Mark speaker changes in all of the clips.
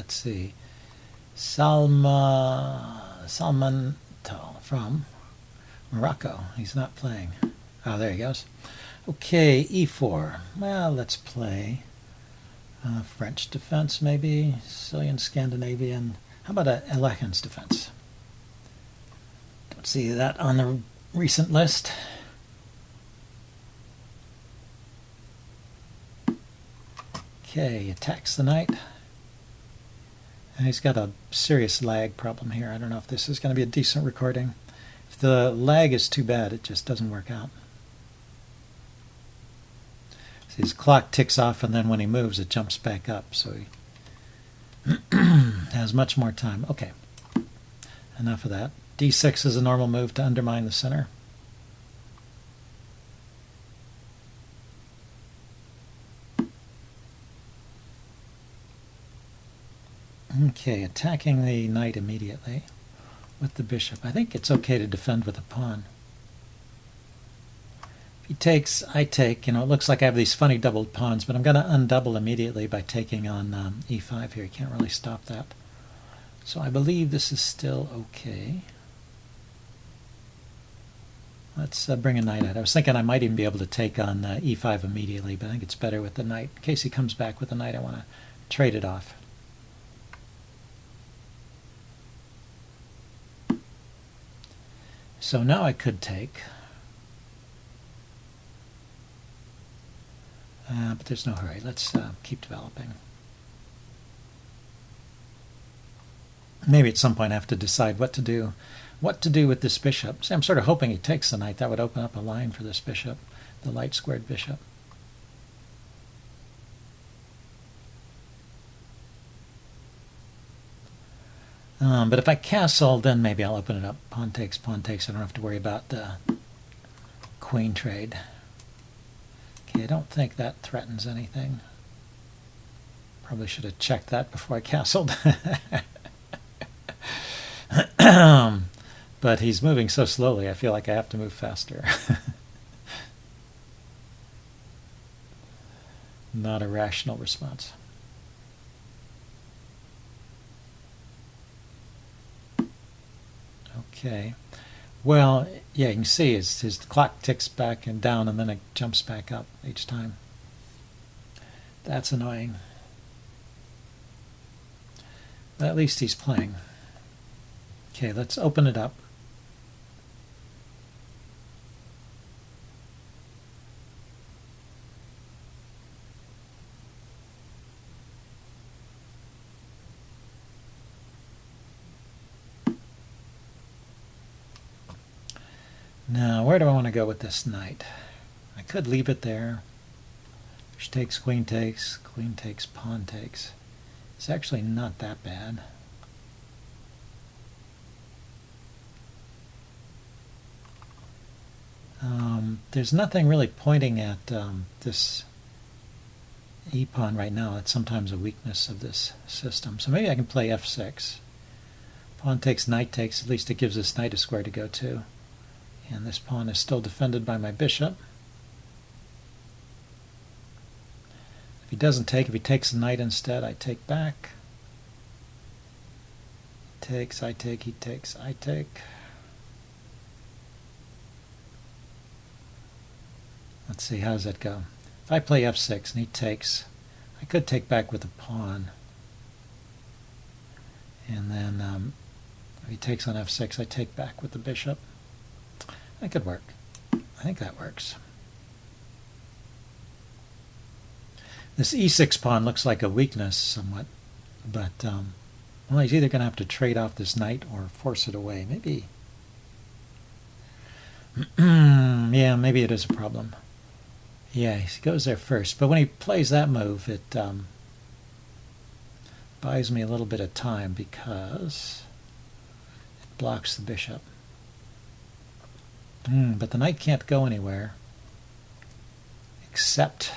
Speaker 1: let's see. Salmanto from Morocco. He's not playing. Oh, there he goes. Okay, e4. Well, let's play French defense, maybe. Sicilian, Scandinavian. How about Alekhine's defense? Don't see that on the recent list. Okay, attacks the knight. And he's got a serious lag problem here. I don't know if this is going to be a decent recording. If the lag is too bad, it just doesn't work out. See, his clock ticks off, and then when he moves, it jumps back up. So he has much more time. Okay, enough of that. D6 is a normal move to undermine the center. Okay, attacking the knight immediately with the bishop. I think it's okay to defend with a pawn. If he takes, I take. It looks like I have these funny doubled pawns, but I'm going to undouble immediately by taking on e5 here. You can't really stop that. So I believe this is still okay. Let's bring a knight out. I was thinking I might even be able to take on e5 immediately, but I think it's better with the knight. In case he comes back with the knight, I want to trade it off. So now I could take, but there's no hurry. Let's keep developing. Maybe at some point I have to decide what to do with this bishop. See, I'm sort of hoping he takes the knight. That would open up a line for this bishop, the light squared bishop. But if I castle, then maybe I'll open it up. Pawn takes, pawn takes. I don't have to worry about the queen trade. Okay, I don't think that threatens anything. Probably should have checked that before I castled. But he's moving so slowly, I feel like I have to move faster. Not a rational response. Okay, well, yeah, you can see his clock ticks back and down, and then it jumps back up each time. That's annoying. But at least he's playing. Okay, let's open it up. Now, where do I want to go with this knight? I could leave it there. Bishop takes, queen takes, pawn takes. It's actually not that bad. There's nothing really pointing at this e-pawn right now. It's sometimes a weakness of this system. So maybe I can play f6. Pawn takes, knight takes. At least it gives this knight a square to go to. And this pawn is still defended by my bishop. If he doesn't take, if he takes a knight instead, I take back. He takes, I take, he takes, I take. Let's see, how does that go? If I play f6 and he takes, I could take back with a pawn. And then if he takes on f6, I take back with the bishop. That could work. I think that works. This e6 pawn looks like a weakness somewhat, but well, he's either going to have to trade off this knight or force it away. Maybe. Yeah, maybe it is a problem. Yeah, he goes there first, but when he plays that move, it buys me a little bit of time because it blocks the bishop. But the knight can't go anywhere except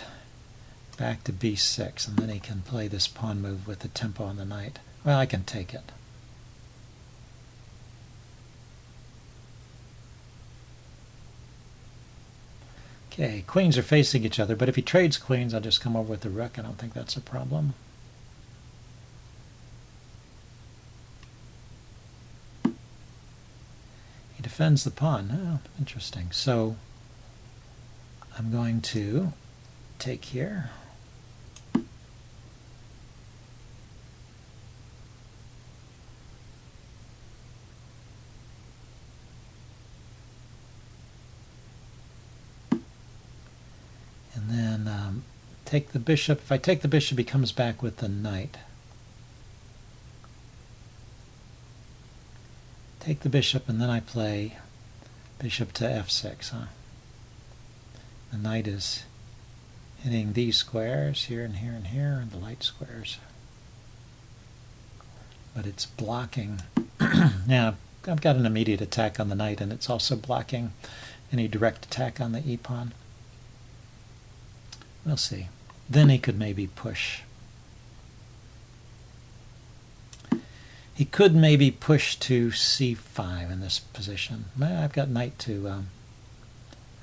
Speaker 1: back to b6, and then he can play this pawn move with the tempo on the knight. Well, I can take it. Okay, queens are facing each other, but if he trades queens, I'll just come over with the rook. I don't think that's a problem. defends the pawn. Oh, interesting. So I'm going to take here. And then take the bishop. If I take the bishop, he comes back with the knight. Take the bishop, and then I play bishop to f6. The knight is hitting these squares here and here and here, and the light squares. But it's blocking. Now, I've got an immediate attack on the knight, and it's also blocking any direct attack on the e-pawn. We'll see. Then he could maybe push. He could maybe push to c5 in this position. I've got knight to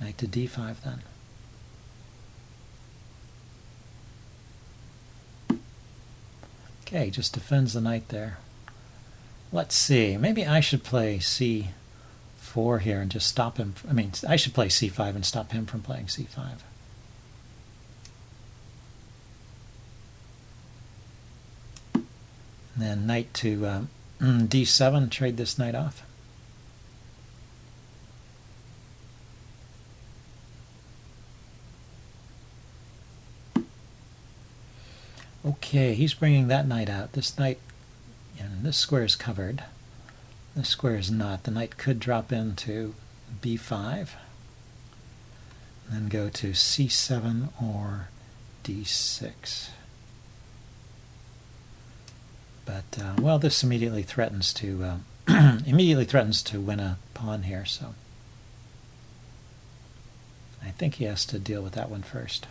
Speaker 1: d5 then. Okay, just defends the knight there. Let's see. Maybe I should play c4 here and just stop him. I mean, I should play c5 and stop him from playing c5. And then knight to d7, trade this knight off. Okay, he's bringing that knight out. This knight, and this square is covered. This square is not. The knight could drop into b5, and then go to c7 or d6. But well, this immediately threatens to win a pawn here. So I think he has to deal with that one first.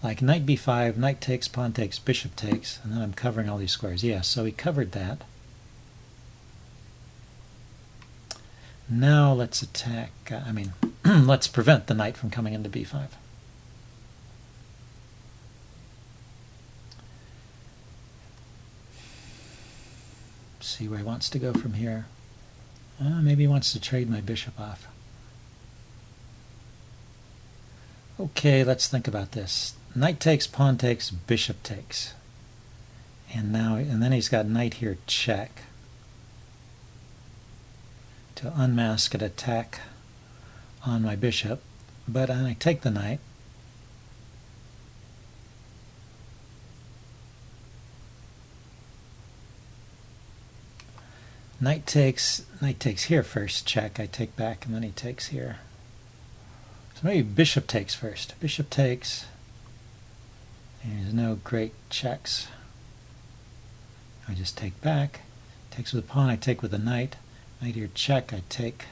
Speaker 1: Like knight b5, knight takes, pawn takes, bishop takes, and then I'm covering all these squares. Yeah, so he covered that. Now let's attack. Let's prevent the knight from coming into b5. See where he wants to go from here. Maybe he wants to trade my bishop off. Okay, let's think about this. Knight takes, pawn takes, bishop takes. And then he's got knight here check. To unmask an attack on my bishop. But I take the knight. Knight takes here first, check. I take back, and then he takes here. So maybe bishop takes first. Bishop takes. And there's no great checks. I just take back. Takes with a pawn, I take with a knight. Knight here check, I take.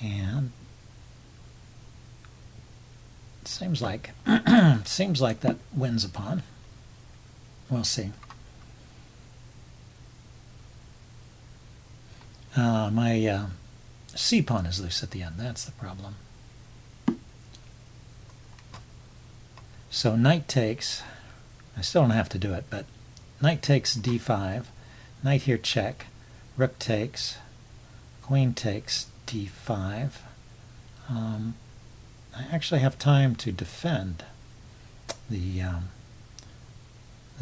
Speaker 1: And it seems like that wins a pawn. We'll see. My c-pawn is loose at the end. That's the problem. So knight takes. I still don't have to do it, but knight takes d5. Knight here check. Rook takes. Queen takes d5. I actually have time to defend the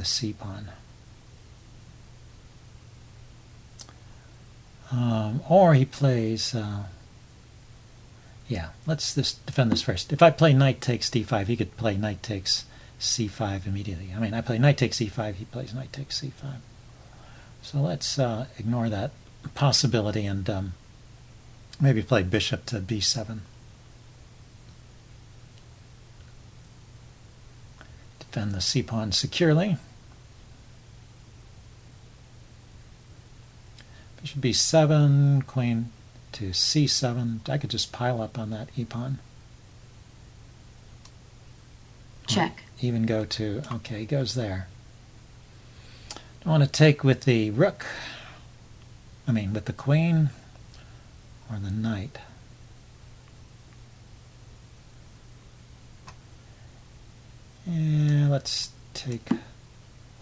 Speaker 1: c-pawn. Or he plays, yeah, let's just defend this first. If I play knight takes d5, he could play knight takes c5 immediately. I mean, I play knight takes e5, he plays knight takes c5. So let's ignore that possibility and maybe play bishop to b7. Defend the c-pawn securely. Bishop b7, queen to c7. I could just pile up on that e-pawn.
Speaker 2: Check.
Speaker 1: Even go to, okay, he goes there. I want to take with the rook, with the queen or the knight. Yeah, let's take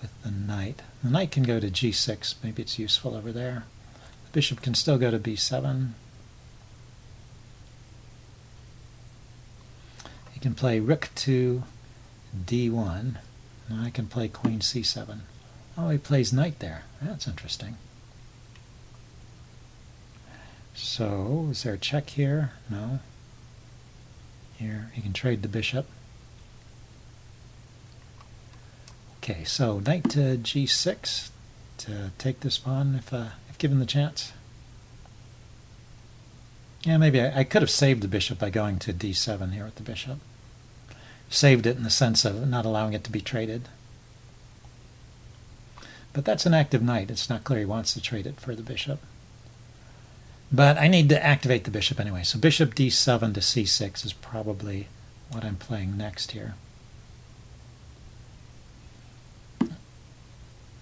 Speaker 1: with the knight. The knight can go to g6. Maybe it's useful over there. The bishop can still go to b7. He can play rook to d1. Now I can play queen c7. Oh, he plays knight there. That's interesting. So, is there a check here? No. Here, he can trade the bishop. Okay, so knight to g6 to take this pawn if given the chance. Yeah, maybe I could have saved the bishop by going to d7 here with the bishop. Saved it in the sense of not allowing it to be traded. But that's an active knight. It's not clear he wants to trade it for the bishop. But I need to activate the bishop anyway. So bishop d7 to c6 is probably what I'm playing next here.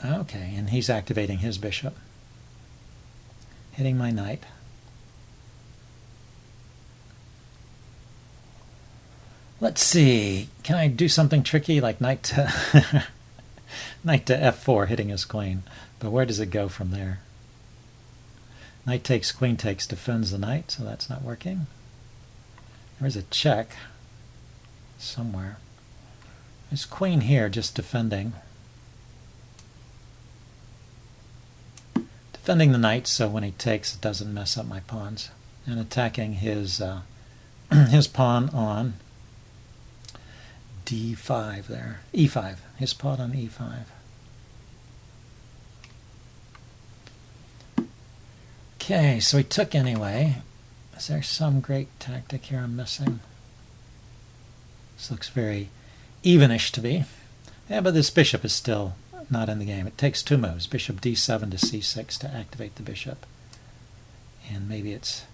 Speaker 1: Okay, and he's activating his bishop. Hitting my knight. Let's see. Can I do something tricky like knight to knight to f4, hitting his queen? But where does it go from there? Knight takes, queen takes, defends the knight, so that's not working. There's a check somewhere. There's queen here just defending. Defending the knight, so when he takes it doesn't mess up my pawns. And attacking his his pawn on d5 there. e5. His pawn on e5. Okay, so he took anyway. Is there some great tactic here I'm missing? This looks very evenish to me. Yeah, but this bishop is still not in the game. It takes two moves. Bishop d7 to c6 to activate the bishop. And maybe it's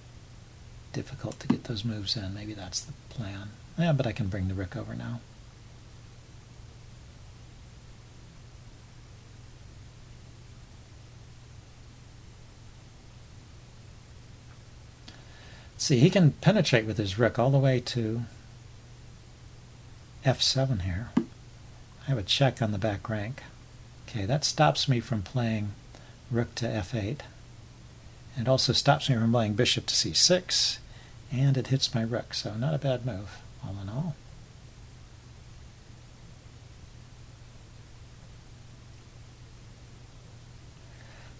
Speaker 1: difficult to get those moves in. Maybe that's the plan. Yeah, but I can bring the rook over now. See, he can penetrate with his rook all the way to f7 here. I have a check on the back rank. Okay, that stops me from playing rook to f8. And also stops me from playing bishop to c6. And it hits my rook, so not a bad move, all in all.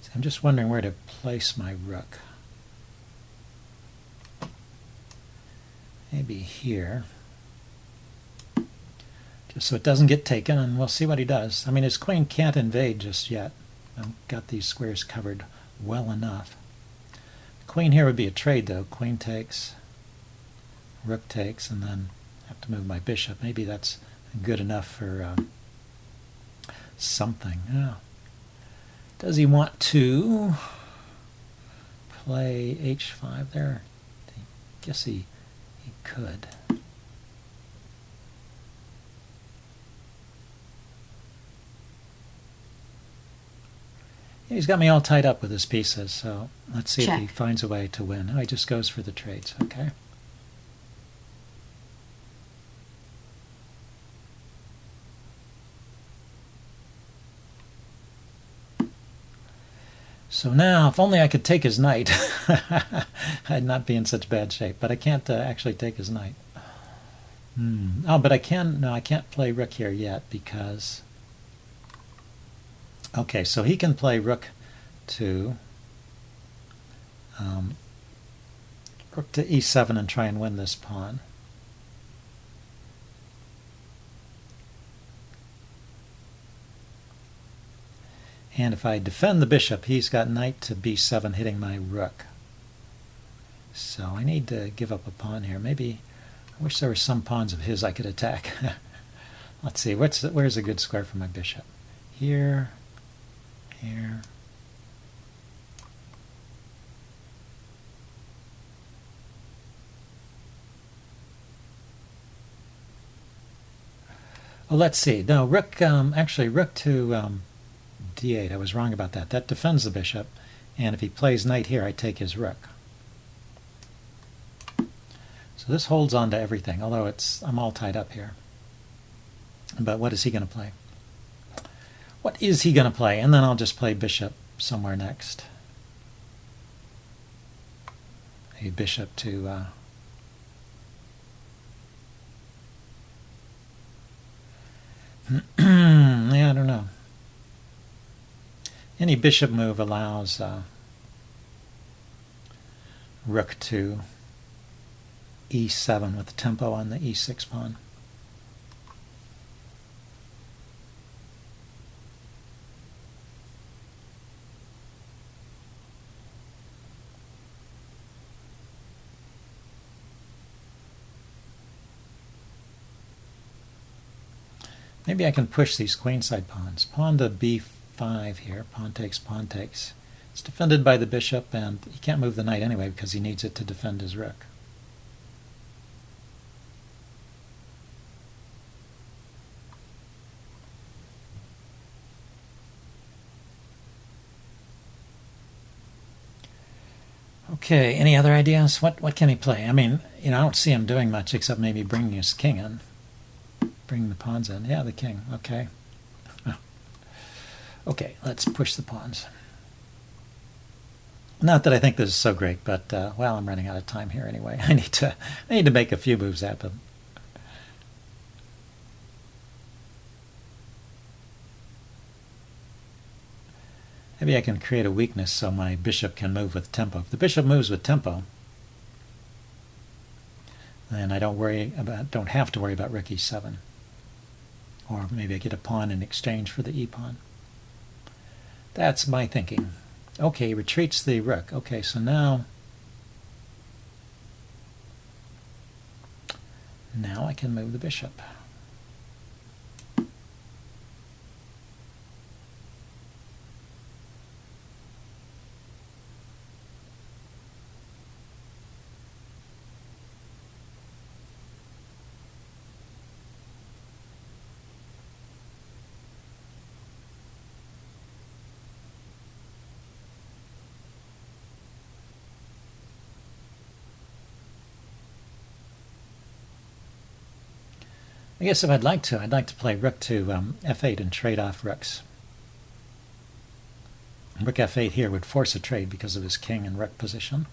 Speaker 1: So I'm just wondering where to place my rook. Maybe here, just so it doesn't get taken, and we'll see what he does. I mean, his queen can't invade just yet. I've got these squares covered well enough. Queen here would be a trade, though. Queen takes, rook takes, and then I have to move my bishop. Maybe that's good enough for something. Oh. Does he want to play h5 there? I guess he could. He's got me all tied up with his pieces, so let's see if he finds a way to win. Oh, he just goes for the trades. Okay. So now, if only I could take his knight, I'd not be in such bad shape. But I can't actually take his knight. Oh, but I can. No, I can't play rook here yet because. Okay, so he can play rook to e7 and try and win this pawn. And if I defend the bishop, he's got knight to b7 hitting my rook. So I need to give up a pawn here. Maybe, I wish there were some pawns of his I could attack. Let's see, where's a good square for my bishop? Here, here. Well, let's see. No, rook, actually rook to d8. I was wrong about that. That defends the bishop, and if he plays knight here, I take his rook. So this holds on to everything, although I'm all tied up here. But what is he going to play? What is he going to play? And then I'll just play bishop somewhere next. A bishop to yeah, I don't know. Any bishop move allows rook to e7 with the tempo on the e6 pawn. Maybe I can push these queenside pawns. Pawn to b5 here. Pawn takes, pawn takes. It's defended by the bishop, and he can't move the knight anyway because he needs it to defend his rook. Okay, any other ideas? What can he play? I mean, I don't see him doing much except maybe bringing his king in. Bring the pawns in. Yeah, the king. Okay. Okay, let's push the pawns. Not that I think this is so great, but well, I'm running out of time here anyway. I need to make a few moves happen. Maybe I can create a weakness so my bishop can move with tempo. If the bishop moves with tempo, then I don't have to worry about rook e7. Or maybe I get a pawn in exchange for the e-pawn. That's my thinking. Okay, he retreats the rook. Okay, so now I can move the bishop. I guess if I'd like to play rook to f8 and trade off rooks. Rook f8 here would force a trade because of his king and rook position.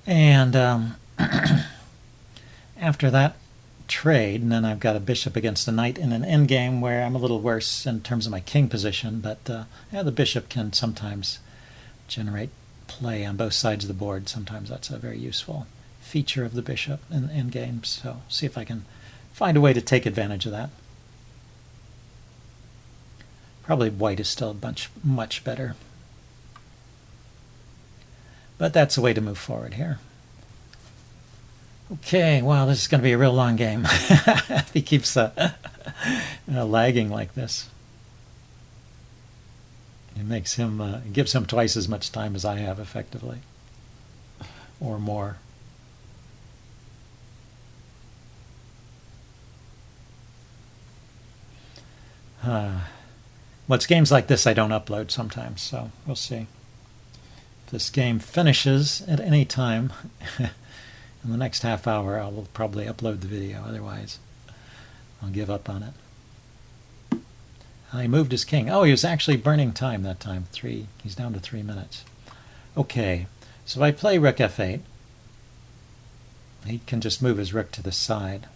Speaker 1: And after that trade, and then I've got a bishop against a knight in an endgame where I'm a little worse in terms of my king position, but yeah, the bishop can sometimes generate play on both sides of the board. Sometimes that's a very useful feature of the bishop in endgames. So see if I can find a way to take advantage of that. Probably white is still much better. But that's a way to move forward here. Okay, wow, this is going to be a real long game. If he keeps lagging like this. It gives him twice as much time as I have, effectively. Or more. Well, it's games like this I don't upload sometimes, so we'll see. If this game finishes at any time in the next half hour, I will probably upload the video. Otherwise, I'll give up on it. He moved his king. Oh, he was actually burning time that time. He's down to 3 minutes. Okay, so if I play rook f8, he can just move his rook to the side.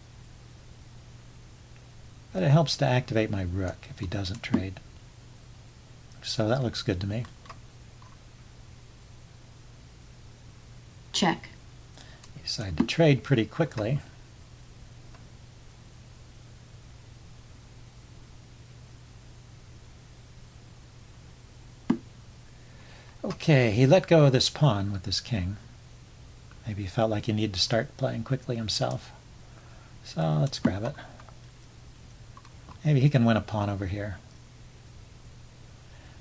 Speaker 1: But it helps to activate my rook if he doesn't trade. So that looks good to me.
Speaker 2: Check.
Speaker 1: He decided to trade pretty quickly. Okay, he let go of this pawn with this king. Maybe he felt like he needed to start playing quickly himself. So let's grab it. Maybe he can win a pawn over here.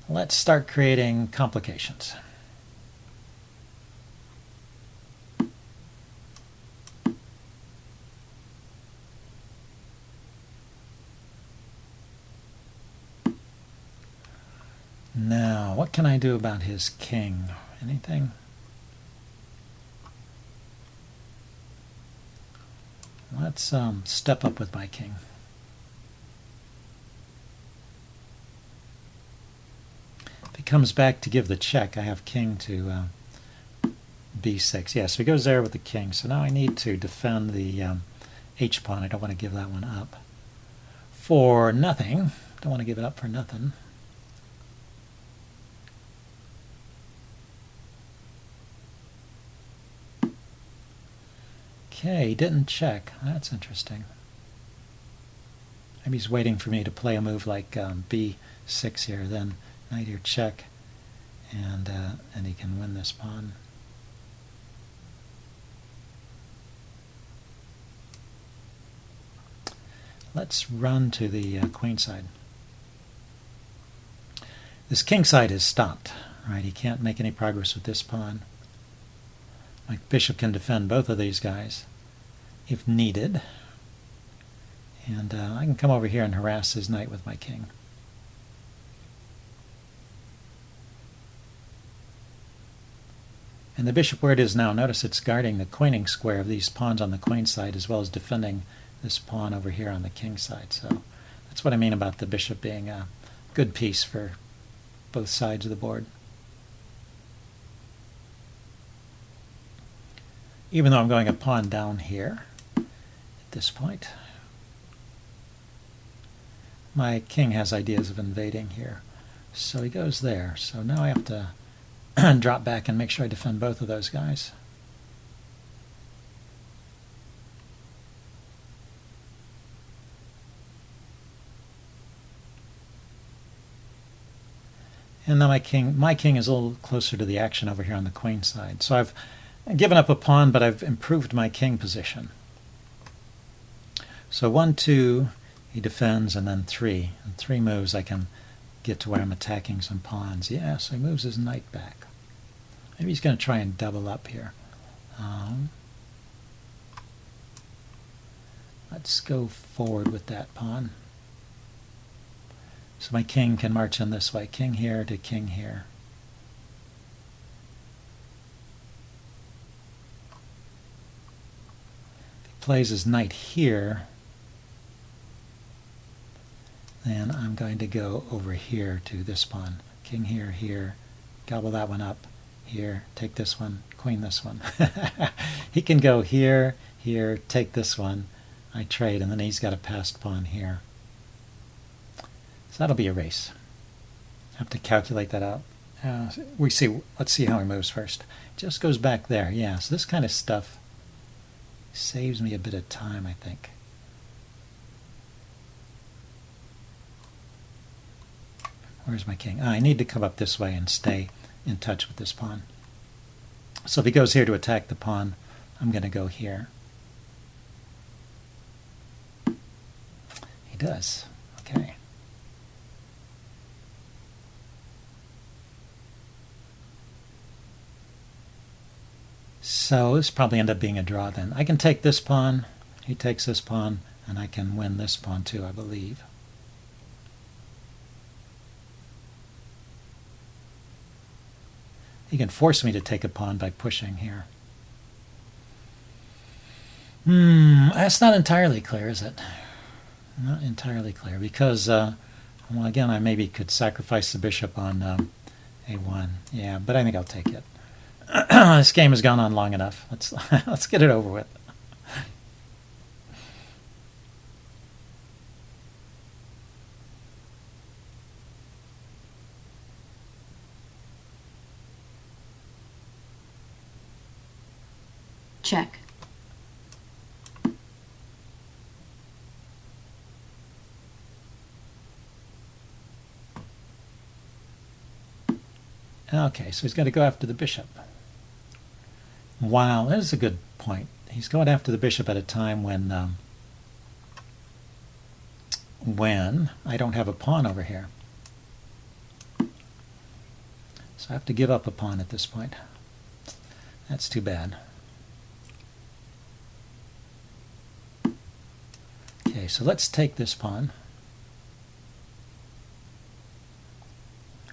Speaker 1: Let's start creating complications. Now, what can I do about his king? Anything? Let's step up with my king. comes back to give the check, I have king to b6. Yeah, so he goes there with the king. So now I need to defend the h-pawn. I don't want to give that one up for nothing. Don't want to give it up for nothing. Okay, he didn't check. That's interesting. Maybe he's waiting for me to play a move like b6 here, then knight here check, and he can win this pawn. Let's run to the queen side. This king side is stopped, right? He can't make any progress with this pawn. My bishop can defend both of these guys if needed. And I can come over here and harass his knight with my king. And the bishop where it is now, notice it's guarding the queening square of these pawns on the queen side as well as defending this pawn over here on the king side. So that's what I mean about the bishop being a good piece for both sides of the board. Even though I'm going a pawn down here at this point, my king has ideas of invading here. So he goes there. So now I have to drop back and make sure I defend both of those guys. And now my king is a little closer to the action over here on the queen side. So I've given up a pawn, but I've improved my king position. So 1, 2, he defends, and then 3. In 3 moves I can get to where I'm attacking some pawns. Yeah, so he moves his knight back. Maybe he's going to try and double up here. Let's go forward with that pawn. So my king can march in this way. King here to king here. If he plays his knight here, then I'm going to go over here to this pawn. King here, here. Gobble that one up. Here, take this one. Queen this one. He can go here, here, take this one. I trade, and then he's got a passed pawn here. So that'll be a race. I have to calculate that out. Let's see how he moves first. Just goes back there. Yeah, so this kind of stuff saves me a bit of time, I think. Where's my king? I need to come up this way and stay in touch with this pawn. So if he goes here to attack the pawn, I'm going to go here. He does. Okay. So this probably end up being a draw then. I can take this pawn, he takes this pawn, and I can win this pawn too, I believe. He can force me to take a pawn by pushing here. That's not entirely clear, is it? Not entirely clear, because, well, again, I maybe could sacrifice the bishop on a1. Yeah, but I think I'll take it. This game has gone on long enough. Let's get it over with.
Speaker 2: Check.
Speaker 1: Okay, so he's got to go after the bishop. Wow, that is a good point. He's going after the bishop at a time when I don't have a pawn over here. So I have to give up a pawn at this point. That's too bad. Okay, so let's take this pawn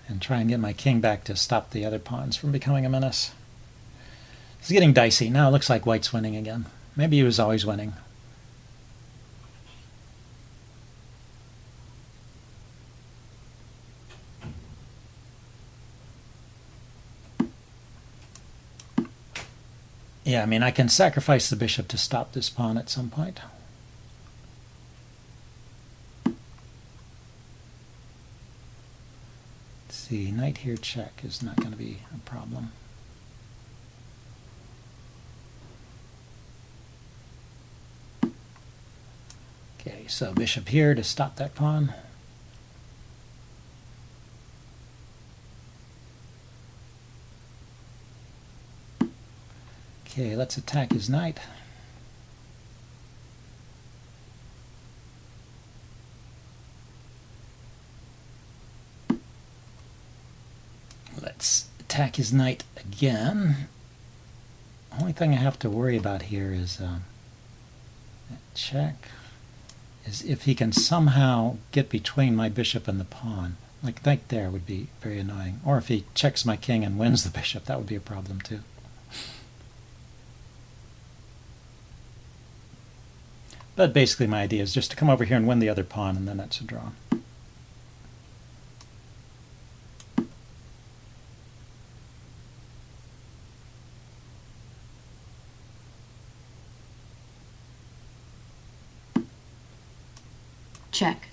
Speaker 1: and try and get my king back to stop the other pawns from becoming a menace. It's getting dicey. Now it looks like white's winning again. Maybe he was always winning. Yeah, I mean, I can sacrifice the bishop to stop this pawn at some point. Let's see, knight here check is not going to be a problem. Okay, so bishop here to stop that pawn. Okay, let's attack his knight. Let's attack his knight again. Only thing I have to worry about here is that check. Is if he can somehow get between my bishop and the pawn. Like knight there would be very annoying. Or if he checks my king and wins the bishop, that would be a problem too. But basically my idea is just to come over here and win the other pawn, and then that's a draw.
Speaker 2: Check.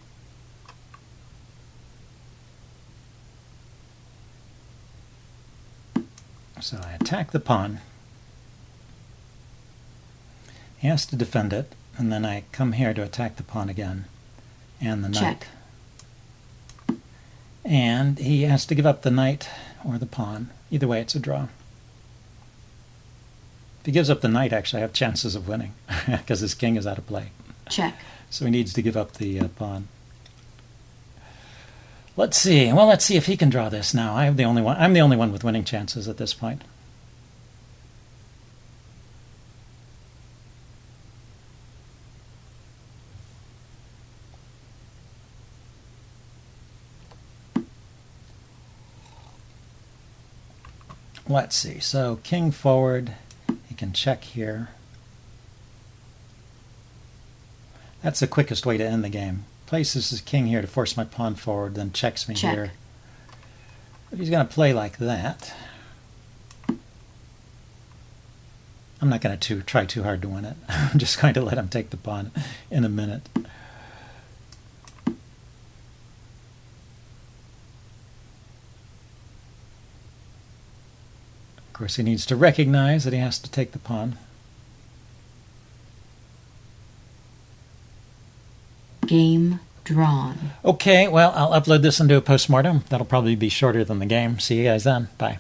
Speaker 1: So I attack the pawn. He has to defend it. And then I come here to attack the pawn again, and the knight.
Speaker 2: Check.
Speaker 1: And he has to give up the knight or the pawn. Either way, it's a draw. If he gives up the knight, actually, I have chances of winning, because his king is out of play.
Speaker 2: Check.
Speaker 1: So he needs to give up the pawn. Let's see. Well, let's see if he can draw this now. I'm the only one with winning chances at this point. Let's see, so king forward, he can check here. That's the quickest way to end the game. Places his king here to force my pawn forward, then checks me here. If he's going to play like that, I'm not going to try too hard to win it. I'm just going to let him take the pawn in a minute. Of course, he needs to recognize that he has to take the pawn.
Speaker 2: Game drawn.
Speaker 1: Okay, well, I'll upload this into a postmortem. That'll probably be shorter than the game. See you guys then. Bye.